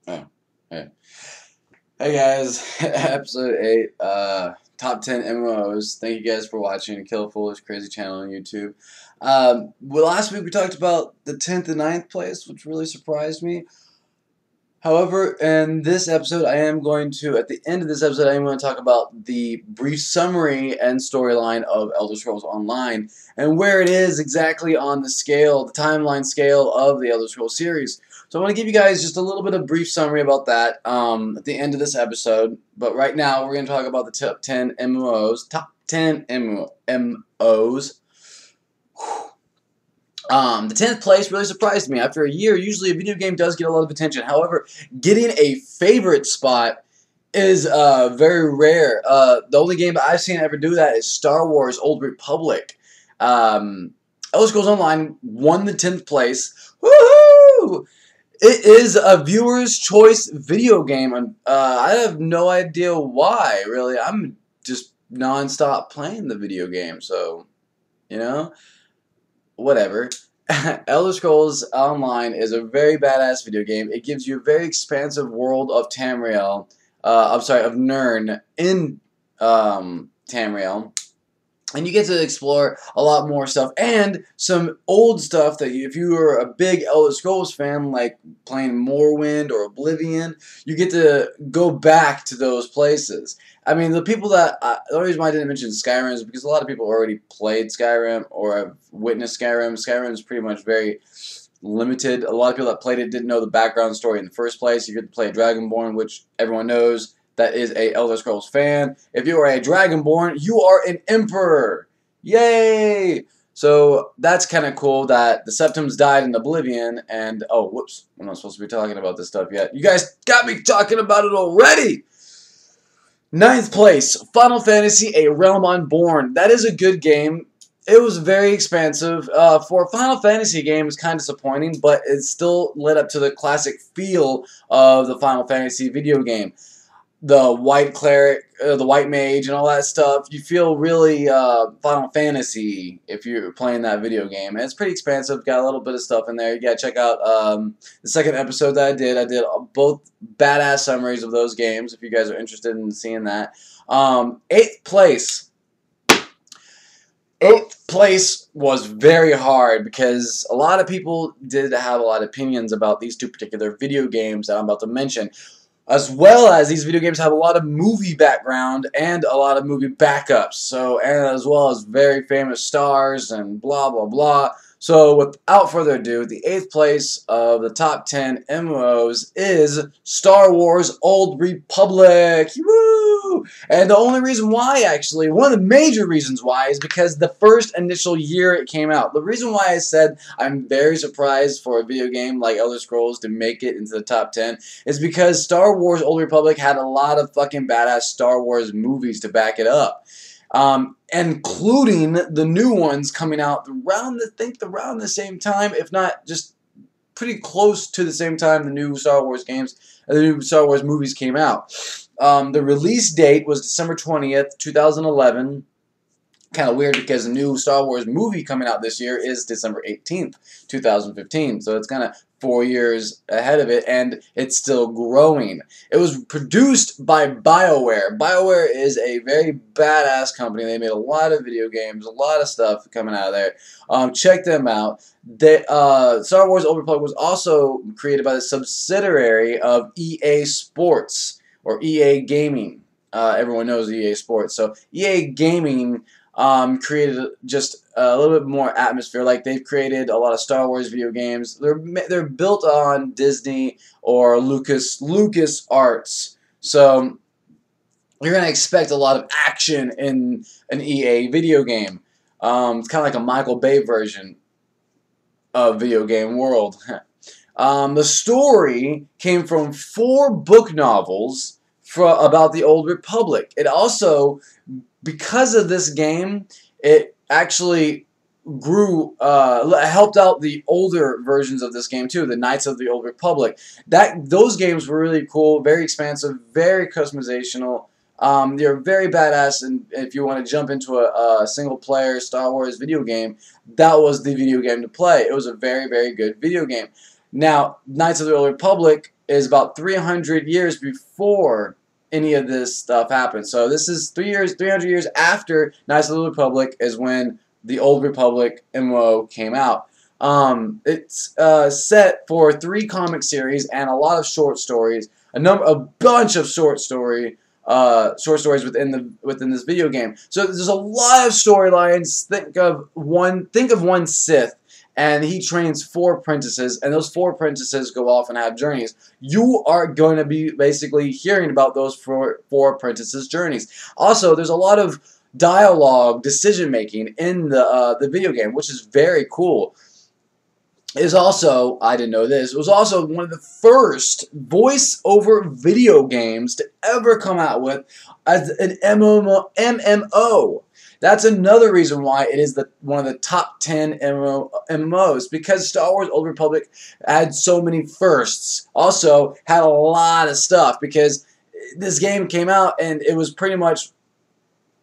Oh, hey. Hey guys, episode 8, top 10 MMOs. Thank you guys for watching Kill Foolish Crazy channel on YouTube. Well, last week we talked about the 10th and ninth place, which really surprised me. However, in this episode, at the end of this episode, I am going to talk about the brief summary and storyline of Elder Scrolls Online and where it is exactly on the scale, the timeline scale of the Elder Scrolls series. So I want to give you guys just a little bit of brief summary about that at the end of this episode. But right now, we're going to talk about the top 10 MMOs, top 10 MMOs. The 10th place really surprised me. After a year, usually a video game does get a lot of attention. However, getting a favorite spot is very rare. The only game I've seen ever do that is Star Wars Old Republic. Elder Scrolls Online won the 10th place. Woohoo! It is a viewer's choice video game, and I have no idea why, really. I'm just non-stop playing the video game, so, you know? Whatever. Elder Scrolls Online is a very badass video game. It gives you a very expansive world of Tamriel. I'm sorry, of Nirn in Tamriel. And you get to explore a lot more stuff and some old stuff that if you are a big Elder Scrolls fan, like playing Morrowind or Oblivion, you get to go back to those places. I mean, the only reason why I didn't mention Skyrim is because a lot of people already played Skyrim or have witnessed Skyrim. Skyrim is pretty much very limited. A lot of people that played it didn't know the background story in the first place. You get to play Dragonborn, which everyone knows that is a Elder Scrolls fan. If you are a Dragonborn, you are an Emperor. Yay! So that's kind of cool that the Septums died in Oblivion, and oh, whoops, I'm not supposed to be talking about this stuff yet. You guys got me talking about it already! Ninth place, Final Fantasy: A Realm Unborn. That is a good game. It was very expansive. For a Final Fantasy game, it's kind of disappointing, but it still led up to the classic feel of the Final Fantasy video game. The white cleric, the white mage, and all that stuff. You feel really Final Fantasy if you're playing that video game. And it's pretty expansive. Got a little bit of stuff in there. You gotta check out the second episode that I did. I did both badass summaries of those games if you guys are interested in seeing that. Eighth place. Eighth place was very hard because a lot of people did have a lot of opinions about these two particular video games that I'm about to mention. As well as these video games have a lot of movie background and a lot of movie backups. So, and as well as very famous stars and blah, blah, blah. So, without further ado, the 8th place of the top 10 MMOs is Star Wars Old Republic. Woo! And the only reason why, actually, one of the major reasons why, is because the first initial year it came out. The reason why I said I'm very surprised for a video game like Elder Scrolls to make it into the top 10 is because Star Wars Old Republic had a lot of fucking badass Star Wars movies to back it up. Including the new ones coming out around the same time, if not just pretty close to the same time the new Star Wars games, the new Star Wars movies came out. The release date was December 20th, 2011. Kind of weird because the new Star Wars movie coming out this year is December 18th, 2015. So it's kind of 4 years ahead of it, and it's still growing. It was produced by BioWare. BioWare is a very badass company. They made a lot of video games, a lot of stuff coming out of there. Check them out. Star Wars Old Republic was also created by the subsidiary of EA Sports, or EA Gaming. Everyone knows EA Sports. So EA Gaming created just a little bit more atmosphere. Like, they've created a lot of Star Wars video games. They're built on Disney or Lucas Arts. So you're gonna expect a lot of action in an EA video game. It's kind of like a Michael Bay version of video game world. The story came from 4 book novels about the Old Republic. It also, because of this game, it actually grew, helped out the older versions of this game too, the Knights of the Old Republic. Those games were really cool, very expansive, very customizational. They're very badass, and if you want to jump into a single-player Star Wars video game, that was the video game to play. It was a very, very good video game. Now, Knights of the Old Republic is about 300 years before any of this stuff happened. So this is 300 years after Knights of the Old Republic is when the Old Republic MMO came out. It's set for 3 comic series and a lot of short stories, a bunch of short stories within this video game. So there's a lot of storylines. Think of one Sith, and he trains 4 apprentices, and those 4 apprentices go off and have journeys. You are going to be basically hearing about those 4 apprentices' journeys. Also, there's a lot of dialogue, decision making in the video game, which is very cool. Is also, I didn't know this, it was also one of the first voice-over video games to ever come out with as an MMO. That's another reason why it is one of the top 10 MMOs, because Star Wars Old Republic had so many firsts. Also, had a lot of stuff, because this game came out and it was pretty much,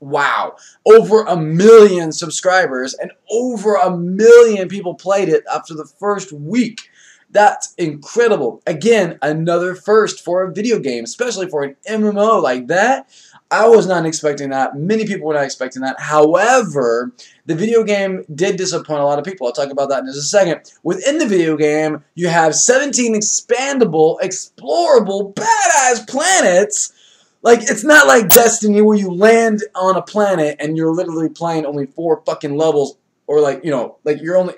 wow, over 1 million subscribers and over 1 million people played it after the first week. That's incredible. Again, another first for a video game, especially for an MMO like that. I was not expecting that. Many people were not expecting that. However, the video game did disappoint a lot of people. I'll talk about that in just a second. Within the video game, you have 17 expandable, explorable, badass planets. Like, it's not like Destiny where you land on a planet and you're literally playing only 4 fucking levels, or like, you know, like you're in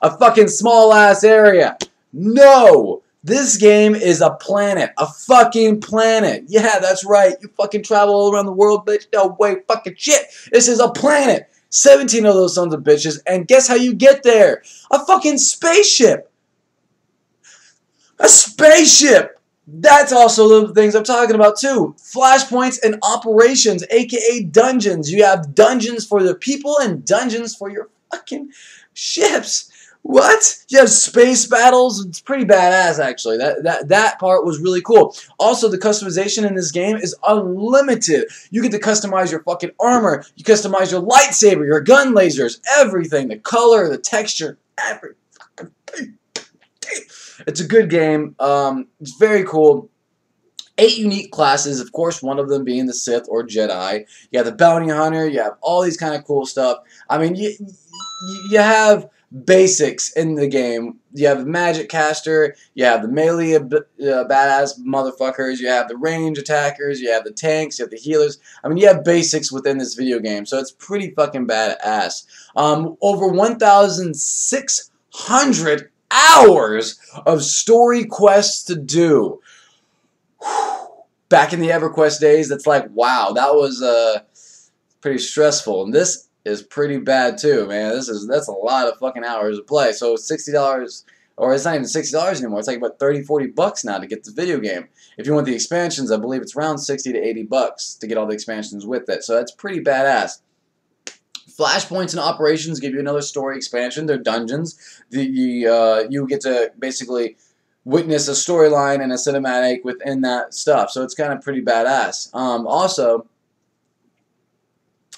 a fucking small ass area. No! This game is a planet. A fucking planet. Yeah, that's right. You fucking travel all around the world, bitch. No way, fucking shit. This is a planet. 17 of those sons of bitches, and guess how you get there? A fucking spaceship. A spaceship! That's also the things I'm talking about too. Flashpoints and operations, aka dungeons. You have dungeons for the people and dungeons for your fucking ships. What? You have space battles? It's pretty badass, actually. That part was really cool. Also, the customization in this game is unlimited. You get to customize your fucking armor. You customize your lightsaber, your gun lasers, everything. The color, the texture, every fucking thing. It's a good game. It's very cool. 8 unique classes, of course, one of them being the Sith or Jedi. You have the Bounty Hunter. You have all these kind of cool stuff. I mean, you have basics in the game. You have the Magic Caster. You have the melee badass motherfuckers. You have the range attackers. You have the tanks. You have the healers. I mean, you have basics within this video game, so it's pretty fucking badass. Over 1,600 hours of story quests to do. Back in the EverQuest days, that's like, wow, that was pretty stressful. And this is pretty bad too, man. That's a lot of fucking hours to play. So $60, or it's not even $60 anymore. It's like about 30, 40 bucks now to get the video game. If you want the expansions, I believe it's around 60 to 80 bucks to get all the expansions with it. So that's pretty badass. Flashpoints and operations give you another story expansion. They're dungeons. You get to basically witness a storyline and a cinematic within that stuff. So it's kind of pretty badass. Also,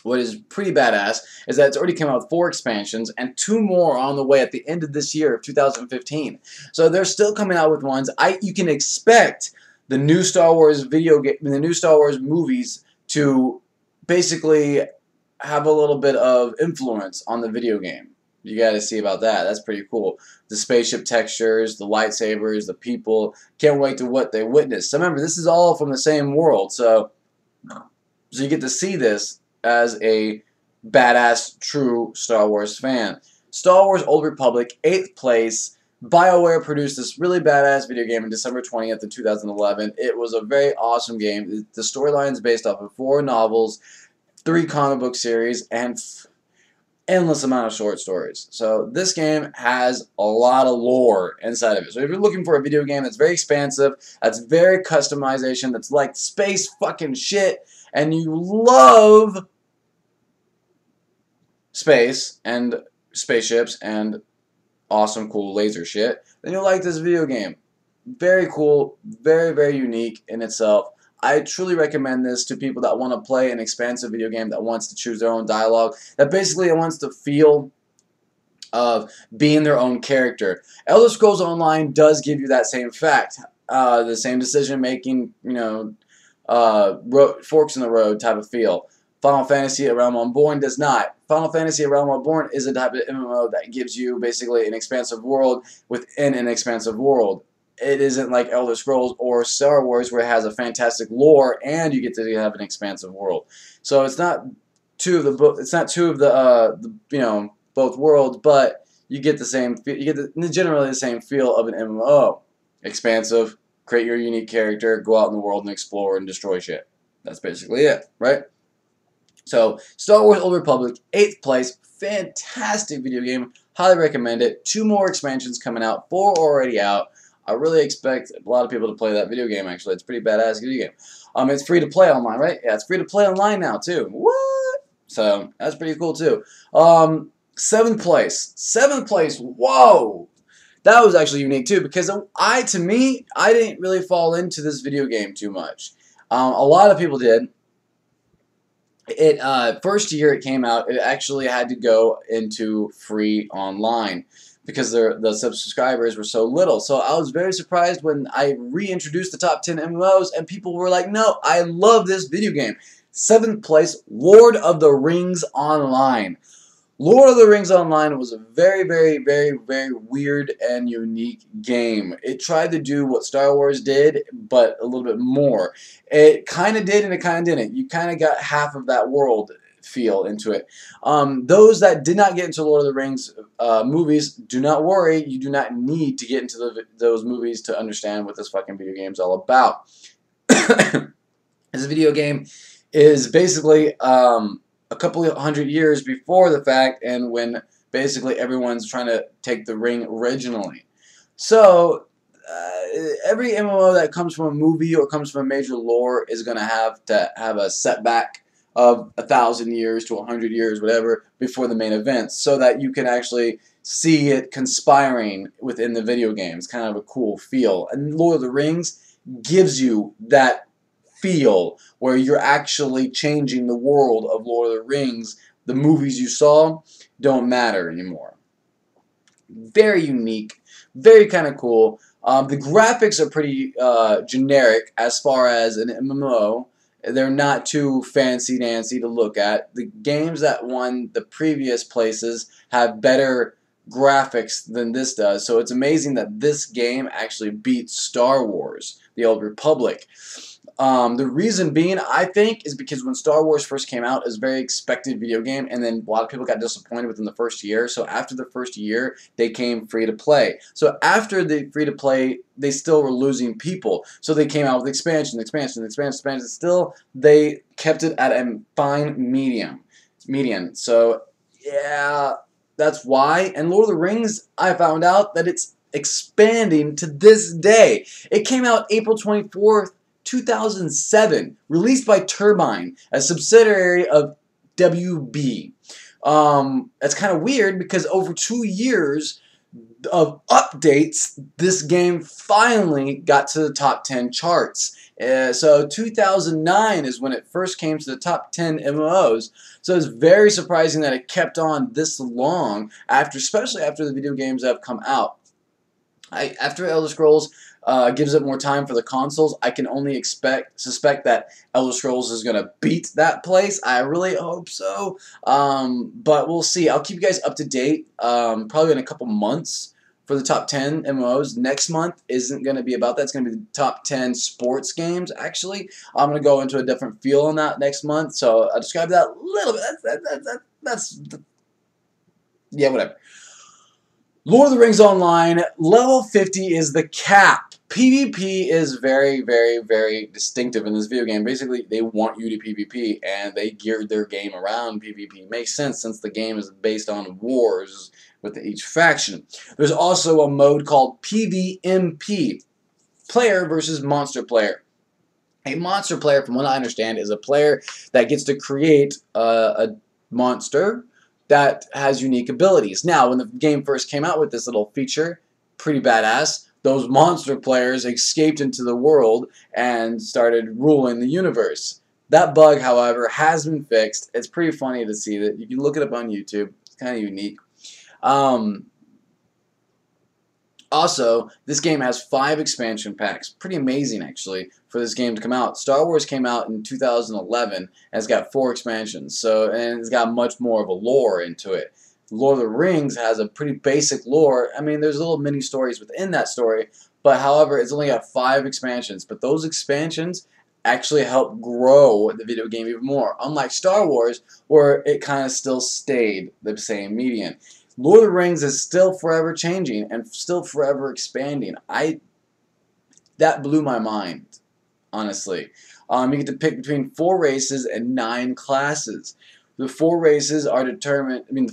what is pretty badass is that it's already come out with 4 expansions and 2 more on the way at the end of this year of 2015. So they're still coming out with ones. You can expect the new Star Wars video game, the new Star Wars movies to basically have a little bit of influence on the video game. You got to see about that. That's pretty cool. The spaceship textures, the lightsabers, the people. Can't wait to what they witness. So remember, this is all from the same world. So you get to see this as a badass, true Star Wars fan. Star Wars Old Republic, 8th place. BioWare produced this really badass video game on December 20th of 2011. It was a very awesome game. The storyline is based off of 4 novels, 3 comic book series, and endless amount of short stories. So this game has a lot of lore inside of it. So if you're looking for a video game that's very expansive, that's very customization, that's like space fucking shit, and you love space and spaceships and awesome cool laser shit, then you'll like this video game. Very cool, very, very unique in itself. I truly recommend this to people that want to play an expansive video game, that wants to choose their own dialogue, that basically wants to feel of being their own character. Elder Scrolls Online does give you that same fact. the same decision making, you know, forks in the road type of feel. Final Fantasy: A Realm Unborn does not. Final Fantasy: A Realm Unborn is a type of MMO that gives you basically an expansive world within an expansive world. It isn't like Elder Scrolls or Star Wars where it has a fantastic lore and you get to have an expansive world. So it's not two of the you know, both worlds, but you get the same. You get generally the same feel of an MMO. Expansive, create your unique character, go out in the world and explore and destroy shit. That's basically it, right? So, Star Wars Old Republic, 8th place, fantastic video game, highly recommend it. 2 more expansions coming out, 4 already out. I really expect a lot of people to play that video game, actually. It's a pretty badass video game. It's free to play online, right? Yeah, it's free to play online now, too. What? So, that's pretty cool, too. 7th place. 7th place, whoa! That was actually unique, too, because to me, I didn't really fall into this video game too much. A lot of people did. First year it came out, it actually had to go into free online because the subscribers were so little. So I was very surprised when I reintroduced the top 10 MMOs and people were like, no, I love this video game. 7th place, Lord of the Rings Online. Lord of the Rings Online was a very, very, very, very weird and unique game. It tried to do what Star Wars did, but a little bit more. It kind of did and it kind of didn't. You kind of got half of that world feel into it. Those that did not get into Lord of the Rings movies, do not worry. You do not need to get into those movies to understand what this fucking video game is all about. This video game is basically a couple of 100 years before the fact, and when basically everyone's trying to take the ring originally. So every MMO that comes from a movie or comes from a major lore is going to have a setback of 1,000 years to 100 years, whatever, before the main event, so that you can actually see it conspiring within the video game. It's kind of a cool feel. And Lord of the Rings gives you that feel where you're actually changing the world of Lord of the Rings. The movies you saw don't matter anymore. Very unique, very kind of cool. The graphics are pretty generic as far as an MMO. They're not too fancy-dancy to look at. The games that won the previous places have better graphics than this does, so it's amazing that this game actually beats Star Wars, the Old Republic. The reason being, I think, is because when Star Wars first came out, it was a very expected video game, and then a lot of people got disappointed within the first year. So after the first year, they came free to play. So after the free to play, they still were losing people. So they came out with expansion. Still, they kept it at a fine median. So yeah, that's why. And Lord of the Rings, I found out that it's expanding to this day. It came out April 24th. 2007, released by Turbine, a subsidiary of WB. That's kind of weird because over 2 years of updates, this game finally got to the top 10 charts. So 2009 is when it first came to the top 10 MMOs. So it's very surprising that it kept on this long, especially after the video games have come out. After Elder Scrolls gives it more time for the consoles, I can only suspect that Elder Scrolls is going to beat that place. I really hope so. But we'll see. I'll keep you guys up to date probably in a couple months for the top 10 MMOs. Next month isn't going to be about that. It's going to be the top 10 sports games, actually. I'm going to go into a different feel on that next month. So I'll describe that a little bit. Yeah, whatever. Lord of the Rings Online, level 50 is the cap. PvP is very, very, very distinctive in this video game. Basically, they want you to PvP, and they geared their game around PvP. Makes sense since the game is based on wars with each faction. There's also a mode called PvMP, player versus monster player. A monster player, from what I understand, is a player that gets to create a monster that has unique abilities. Now, when the game first came out with this little feature, pretty badass, those monster players escaped into the world and started ruling the universe. That bug, however, has been fixed. It's pretty funny to see that. You can look it up on YouTube. It's kind of unique. Also, this game has 5 expansion packs. Pretty amazing, actually, for this game to come out. Star Wars came out in 2011, and it's got 4 expansions. So, and it's got much more of a lore into it. Lord of the Rings has a pretty basic lore. I mean, there's little mini stories within that story, but however, it's only got 5 expansions. But those expansions actually help grow the video game even more. Unlike Star Wars, where it kind of still stayed the same median. Lord of the Rings is still forever changing and still forever expanding. That blew my mind, honestly. You get to pick between 4 races and 9 classes. The 4 races are determined. I mean, the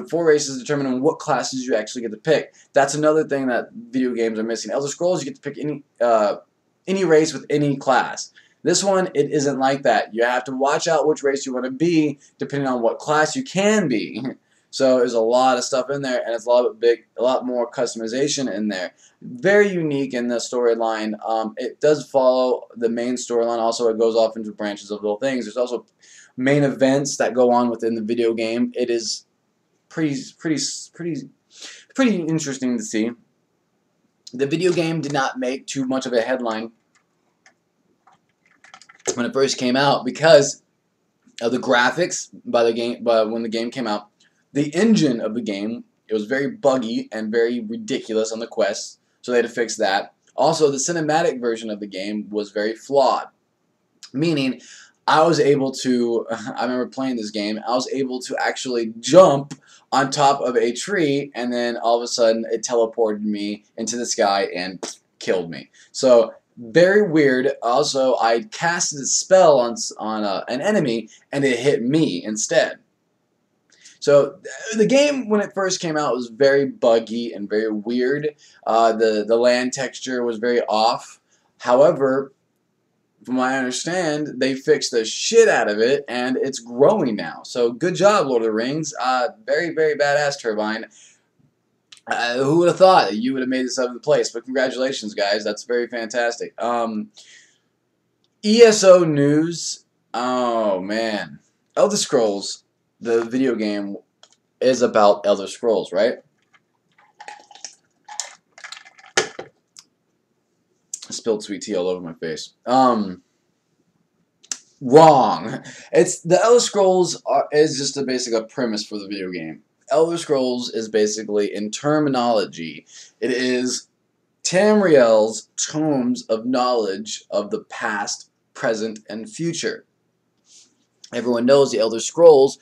four races determine what classes you actually get to pick. That's another thing that video games are missing. Elder Scrolls, you get to pick any race with any class. This one, it isn't like that. You have to watch out which race you want to be, depending on what class you can be. So there's a lot of stuff in there, and it's a lot more customization in there. Very unique in the storyline. It does follow the main storyline. Also, it goes off into branches of little things. There's also main events that go on within the video game. It is pretty interesting to see. The video game did not make too much of a headline when it first came out because of the graphics when the game came out. The engine of the game, it was very buggy and very ridiculous on the quests, so they had to fix that. Also, the cinematic version of the game was very flawed, meaning I was able to, I remember playing this game, I was able to actually jump on top of a tree, and then all of a sudden it teleported me into the sky and killed me. So, very weird. Also, I casted a spell on an enemy, and it hit me instead. So the game, when it first came out, was very buggy and very weird. The land texture was very off. However, from what I understand, they fixed the shit out of it, and it's growing now. So good job, Lord of the Rings. Very, very badass turbine. Who would have thought that you would have made this 7th place? But congratulations, guys. That's very fantastic. ESO news. Oh, man. Elder Scrolls. The video game is about Elder Scrolls, right? I spilled sweet tea all over my face. Wrong. It's the Elder Scrolls is just a basic premise for the video game. Elder Scrolls is basically, in terminology, it is Tamriel's tomes of knowledge of the past, present, and future. Everyone knows the Elder Scrolls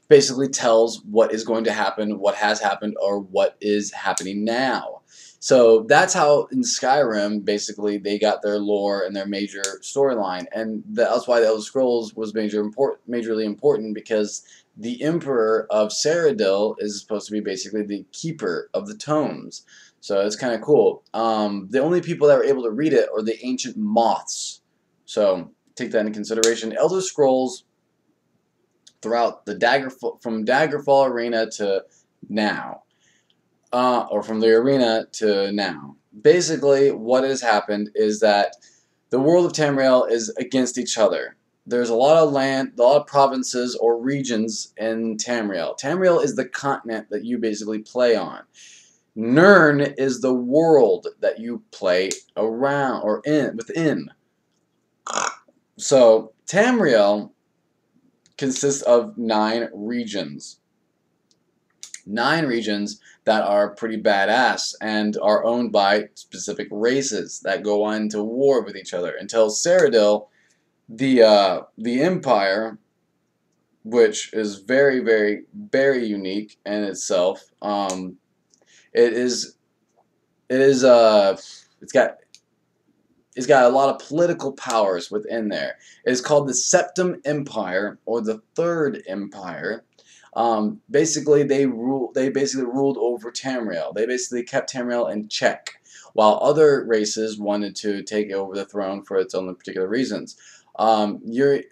basically tells what is going to happen, what has happened, or what is happening now. So that's how in Skyrim, basically, they got their lore and their major storyline. And that's why the Elder Scrolls was majorly important, because the Emperor of Cyrodiil is supposed to be basically the keeper of the tomes. So it's kind of cool. The only people that were able to read it are the ancient moths. So take that into consideration. Elder Scrolls throughout the from Daggerfall Arena to now, or from the arena to now. Basically, what has happened is that the world of Tamriel is against each other. There's a lot of land, a lot of provinces or regions in Tamriel. Tamriel is the continent that you basically play on. Nirn is the world that you play around or within. So Tamriel consists of 9 regions. 9 regions that are pretty badass and are owned by specific races that go on to war with each other until Cyrodiil, the Empire, which is very, very, very unique in itself. It's got a lot of political powers within there. It's called the Septim Empire, or the Third Empire. Basically, they basically ruled over Tamriel. They basically kept Tamriel in check, while other races wanted to take over the throne for its own particular reasons. Basically,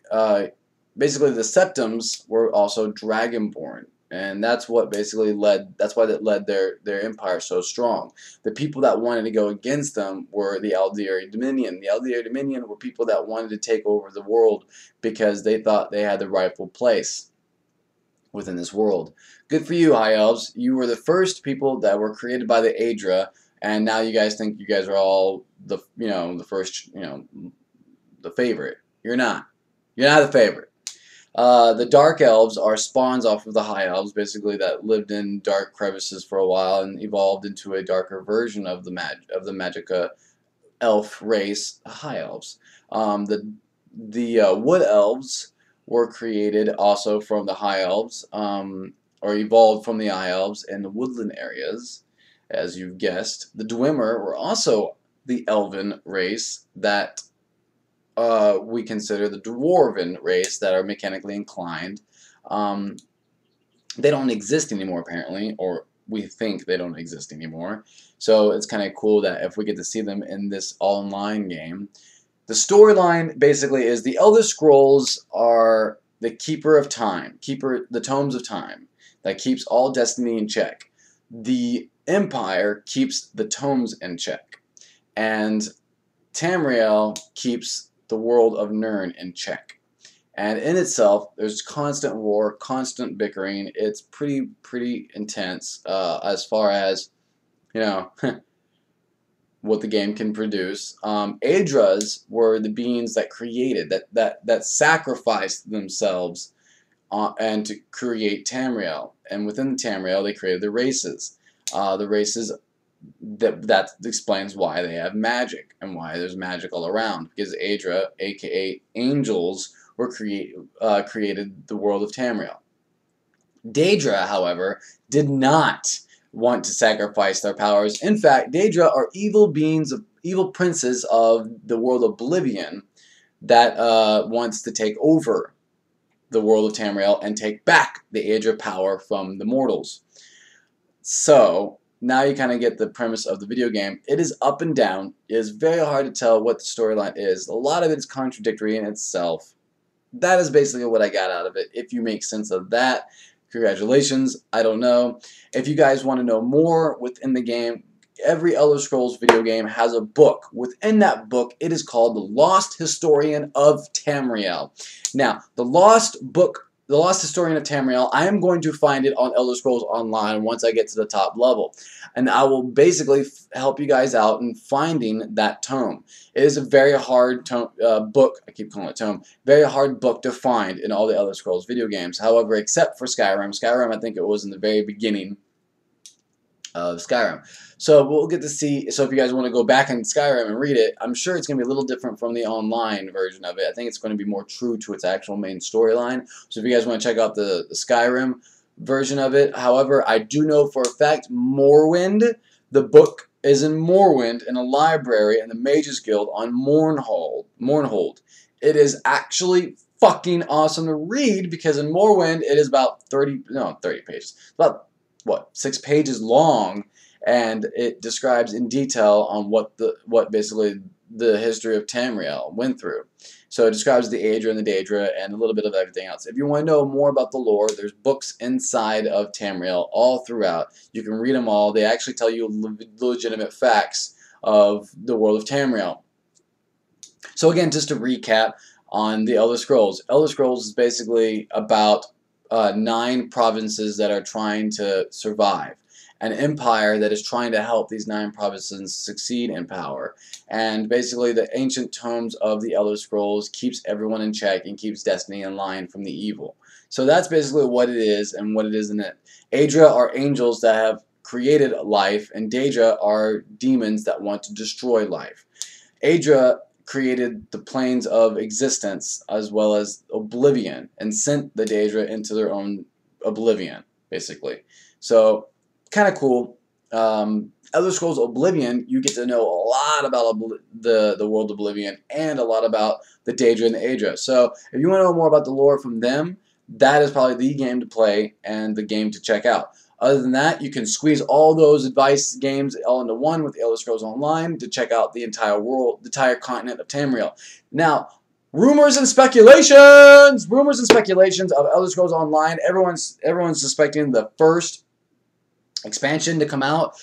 the Septims were also dragonborn. And that's what basically that's why that led their empire so strong. The people that wanted to go against them were the Alderi Dominion. The Alderi Dominion were people that wanted to take over the world because they thought they had the rightful place within this world. Good for you, High Elves. You were the first people that were created by the Aedra, and now you guys think you guys are all the the first the favorite. You're not. You're not the favorite. The Dark Elves are spawns off of the High Elves, basically that lived in dark crevices for a while and evolved into a darker version of the Magicka elf race, High Elves. The Wood Elves were created also from the High Elves, or evolved from the High Elves in the woodland areas, as you've guessed. The Dwemer were also the Elven race that we consider the Dwarven race that are mechanically inclined. They don't exist anymore, apparently, or we think they don't exist anymore. So it's kind of cool that if we get to see them in this online game. The storyline basically is the Elder Scrolls are the keeper of time, the tomes of time, that keeps all destiny in check. The Empire keeps the tomes in check, and Tamriel keeps the world of Nirn in check. And in itself, there's constant war, constant bickering. It's pretty intense as far as, what the game can produce. Aedras were the beings that created, that sacrificed themselves and to create Tamriel. And within Tamriel, they created the races. The races that explains why they have magic and why there's magic all around. Because Aedra, aka angels, were created the world of Tamriel. Daedra, however, did not want to sacrifice their powers. In fact, Daedra are evil beings, evil princes of the world of Oblivion that wants to take over the world of Tamriel and take back the Aedra power from the mortals. So now you kind of get the premise of the video game. It is up and down. It is very hard to tell what the storyline is. A lot of it is contradictory in itself. That is basically what I got out of it. If you make sense of that, congratulations. I don't know. If you guys want to know more within the game, every Elder Scrolls video game has a book. Within that book, it is called The Lost Historian of Tamriel. Now, The Lost Historian of Tamriel, I am going to find it on Elder Scrolls Online once I get to the top level. And I will basically help you guys out in finding that tome. It is a very hard book, I keep calling it tome, very hard book to find in all the Elder Scrolls video games. However, except for Skyrim. Skyrim, I think it was in the very beginning of Skyrim. So we'll get to see, so if you guys want to go back in Skyrim and read it, I'm sure it's going to be a little different from the online version of it. I think it's going to be more true to its actual main storyline. So if you guys want to check out the Skyrim version of it. However, I do know for a fact Morrowind, the book is in Morrowind in a library in the Mages Guild on Mournhold. It is actually fucking awesome to read because in Morrowind it is about 30 pages. About what, 6 pages long, and it describes in detail on what basically the history of Tamriel went through. So it describes the Aedra and the Daedra and a little bit of everything else. If you want to know more about the lore, there's books inside of Tamriel all throughout. You can read them all. They actually tell you legitimate facts of the world of Tamriel. So again, just to recap on the Elder Scrolls. Elder Scrolls is basically about 9 provinces that are trying to survive. An empire that is trying to help these 9 provinces succeed in power. And basically the ancient tomes of the Elder Scrolls keeps everyone in check and keeps destiny in line from the evil. So that's basically what it is and what it is in it. Aedra are angels that have created life, and Daedra are demons that want to destroy life. Aedra created the planes of existence as well as oblivion and sent the Daedra into their own oblivion, basically. So kind of cool. Elder Scrolls Oblivion, you get to know a lot about the world of Oblivion and a lot about the Daedra and the Aedra. So if you want to know more about the lore from them, that is probably the game to play and the game to check out. Other than that, you can squeeze all those advice games all into one with Elder Scrolls Online to check out the entire world, the entire continent of Tamriel. Now, rumors and speculations of Elder Scrolls Online. Everyone's suspecting the first expansion to come out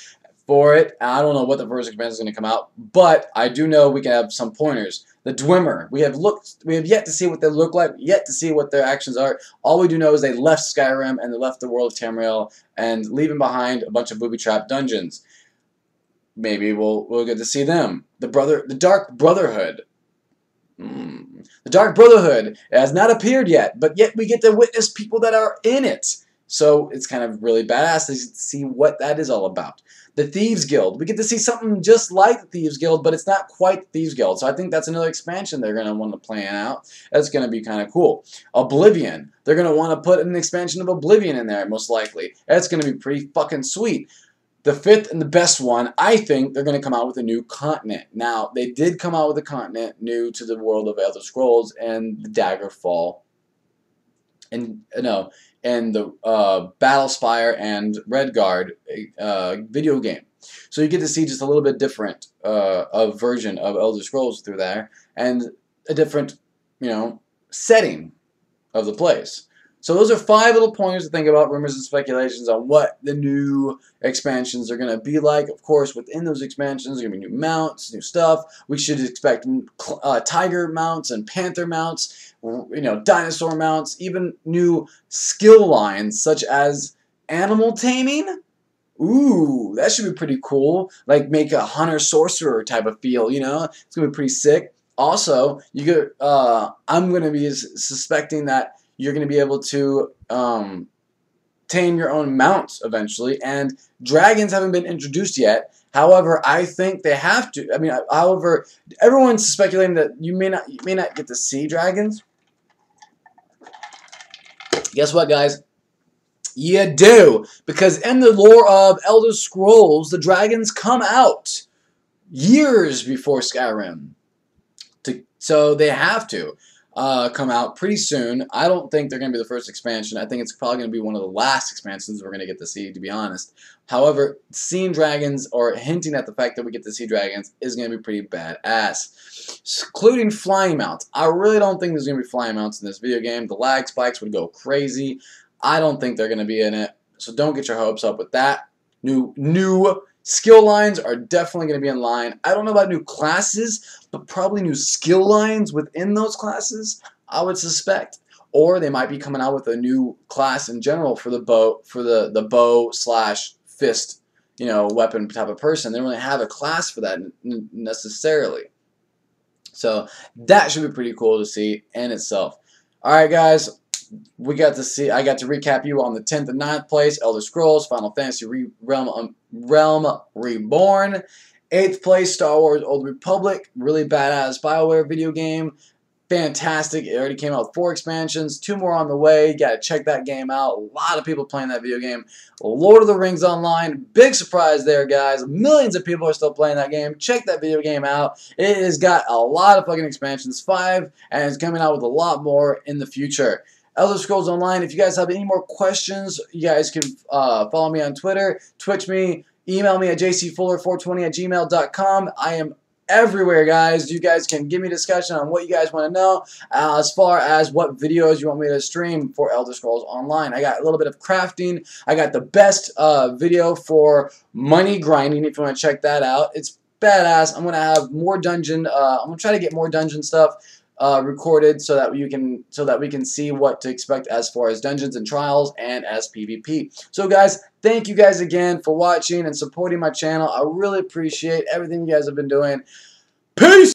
for it. I don't know what the first expansion is going to come out, but I do know we can have some pointers. The Dwemer, we have yet to see what they look like, yet to see what their actions are. All we do know is they left Skyrim and they left the world of Tamriel and leaving behind a bunch of booby-trapped dungeons. maybe we'll get to see them. The Dark Brotherhood. The Dark Brotherhood has not appeared yet, but yet we get to witness people that are in it. So it's kind of really badass to see what that is all about. The Thieves Guild. We get to see something just like the Thieves Guild, but it's not quite the Thieves Guild. So I think that's another expansion they're going to want to plan out. That's going to be kind of cool. Oblivion. They're going to want to put an expansion of Oblivion in there, most likely. That's going to be pretty fucking sweet. The fifth and the best one, I think they're going to come out with a new continent. Now, they did come out with a continent new to the world of Elder Scrolls and the Daggerfall. And the Battlespire and Redguard video game. So you get to see just a little bit different version of Elder Scrolls through there, and a different, setting of the place. So those are 5 little pointers to think about, rumors and speculations on what the new expansions are going to be like. Of course, within those expansions, there are going to be new mounts, new stuff. We should expect tiger mounts and panther mounts, dinosaur mounts, even new skill lines such as animal taming. Ooh, that should be pretty cool. Like make a hunter-sorcerer type of feel, It's going to be pretty sick. Also, I'm going to be suspecting that you're going to be able to tame your own mounts eventually, and dragons haven't been introduced yet. However, I think they have to. However, everyone's speculating that you may not get to see dragons. Guess what, guys? You do, because in the lore of Elder Scrolls, the dragons come out years before Skyrim. So they have to come out pretty soon. I don't think they're going to be the first expansion. I think it's probably going to be one of the last expansions we're going to get to see, to be honest. However, seeing dragons, or hinting at the fact that we get to see dragons, is going to be pretty badass. Including flying mounts. I really don't think there's going to be flying mounts in this video game. The lag spikes would go crazy. I don't think they're going to be in it. So don't get your hopes up with that. New skill lines are definitely going to be in line. I don't know about new classes, but probably new skill lines within those classes, I would suspect. Or they might be coming out with a new class in general for the bow slash fist, weapon type of person. They don't really have a class for that necessarily. So that should be pretty cool to see in itself. All right, guys. I got to recap you on the 10th and 9th place, Elder Scrolls, Final Fantasy Realm Reborn. 8th place, Star Wars Old Republic, really badass BioWare video game. Fantastic. It already came out with 4 expansions, 2 more on the way. You got to check that game out. A lot of people playing that video game. Lord of the Rings Online, big surprise there, guys. Millions of people are still playing that game. Check that video game out. It has got a lot of fucking expansions, 5, and it's coming out with a lot more in the future. Elder Scrolls Online, if you guys have any more questions, you guys can follow me on Twitter, Twitch me, email me at jcfuller420@gmail.com. I am everywhere, guys. You guys can give me discussion on what you guys want to know as far as what videos you want me to stream for Elder Scrolls Online. I got a little bit of crafting. I got the best video for money grinding if you want to check that out. It's badass. I'm going to have more dungeon. I'm going to try to get more dungeon stuff recorded so that we can see what to expect as far as dungeons and trials and as PvP. So guys, thank you guys again for watching and supporting my channel. I really appreciate everything you guys have been doing. Peace!